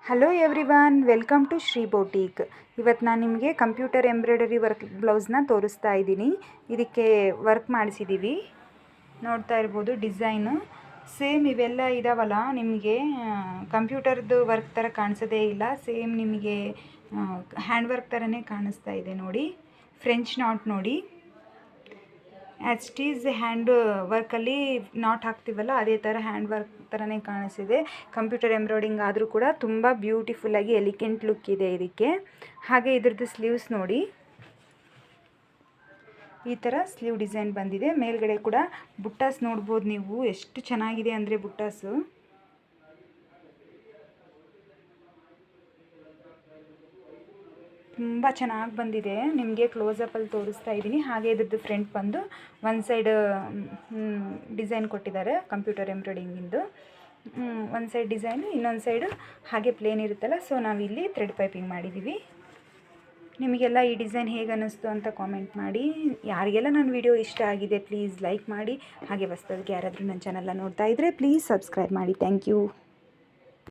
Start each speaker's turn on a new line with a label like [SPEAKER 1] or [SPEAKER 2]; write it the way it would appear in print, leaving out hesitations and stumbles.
[SPEAKER 1] Hello everyone, welcome to Shri boutique. ಇವತ್ತು ನಾನು ನಿಮಗೆ ಕಂಪ್ಯೂಟರ್ ಎಂಬ್ರಾಯ್ಡರಿ ವರ್ಕ್ ಬ್ಲೌಸ್ನ ತೋರಿಸ್ತಾ ಇದ್ದೀನಿ. ಇದಕ್ಕೆ ವರ್ಕ್ ಮಾಡಿಸಿದ್ದೀವಿ, ನೋಡ್ತಾ ಇರ್ಬೋದು. ಡಿಸೈನು ಸೇಮ್ ಇವೆಲ್ಲ ಇದಾವಲ್ಲ, ನಿಮಗೆ ಕಂಪ್ಯೂಟರ್ದು ವರ್ಕ್ ಥರ ಕಾಣಿಸೋದೇ ಇಲ್ಲ. ಸೇಮ್ ನಿಮಗೆ ಹ್ಯಾಂಡ್ ವರ್ಕ್ ಥರನೇ ಕಾಣಿಸ್ತಾ ಇದೆ ನೋಡಿ. ಫ್ರೆಂಚ್ ನಾಟ್ ನೋಡಿ, ಆ್ಯಸ್ ಇಟ್ ಈಸ್ ಹ್ಯಾಂಡ್ ವರ್ಕಲ್ಲಿ ನಾಟ್ ಹಾಕ್ತೀವಲ್ಲ, ಅದೇ ಥರ ಹ್ಯಾಂಡ್ ವರ್ಕ್ ಥರನೇ ಕಾಣಿಸಿದೆ. ಕಂಪ್ಯೂಟರ್ ಎಂಬ್ರಾಯ್ಡಿಂಗ್ ಆದರೂ ಕೂಡ ತುಂಬ ಬ್ಯೂಟಿಫುಲ್ಲಾಗಿ ಎಲಿಗೆಂಟ್ ಲುಕ್ ಇದೆ ಇದಕ್ಕೆ. ಹಾಗೆ ಇದ್ರದ್ದು ಸ್ಲೀವ್ಸ್ ನೋಡಿ, ಈ ಥರ ಸ್ಲೀವ್ ಡಿಸೈನ್ ಬಂದಿದೆ. ಮೇಲ್ಗಡೆ ಕೂಡ ಬುಟ್ಟಾಸ್ ನೋಡ್ಬೋದು ನೀವು, ಎಷ್ಟು ಚೆನ್ನಾಗಿದೆ ಅಂದರೆ ಬುಟ್ಟಾಸು. ತುಂಬ ಚೆನ್ನಾಗಿ ಬಂದಿದೆ. ನಿಮಗೆ ಕ್ಲೋಸಪ್ಪಲ್ಲಿ ತೋರಿಸ್ತಾ ಇದ್ದೀನಿ. ಹಾಗೆ ಇದ್ರದ್ದು ಫ್ರಂಟ್ ಬಂದು ಒಂದು ಸೈಡ್ ಡಿಸೈನ್ ಕೊಟ್ಟಿದ್ದಾರೆ ಕಂಪ್ಯೂಟರ್ ಎಂಬ್ರಾಯ್ಡಿಂಗಿಂದು. ಒಂದು ಸೈಡ್ ಡಿಸೈನು, ಇನ್ನೊಂದು ಸೈಡು ಹಾಗೆ ಪ್ಲೇನ್ ಇರುತ್ತಲ್ಲ, ಸೊ ನಾವಿಲ್ಲಿ ಥ್ರೆಡ್ ಪೈಪಿಂಗ್ ಮಾಡಿದ್ದೀವಿ. ನಿಮಗೆಲ್ಲ ಈ ಡಿಸೈನ್ ಹೇಗೆ ಅನ್ನಿಸ್ತು ಅಂತ ಕಾಮೆಂಟ್ ಮಾಡಿ. ಯಾರಿಗೆಲ್ಲ ನನ್ನ ವಿಡಿಯೋ ಇಷ್ಟ ಆಗಿದೆ ಪ್ಲೀಸ್ ಲೈಕ್ ಮಾಡಿ. ಹಾಗೆ ಹೊಸದಾಗಿ ಯಾರಾದರೂ ನನ್ನ ಚಾನಲ್ನ ನೋಡ್ತಾ ಇದ್ದರೆ ಪ್ಲೀಸ್ ಸಬ್ಸ್ಕ್ರೈಬ್ ಮಾಡಿ. Thank you.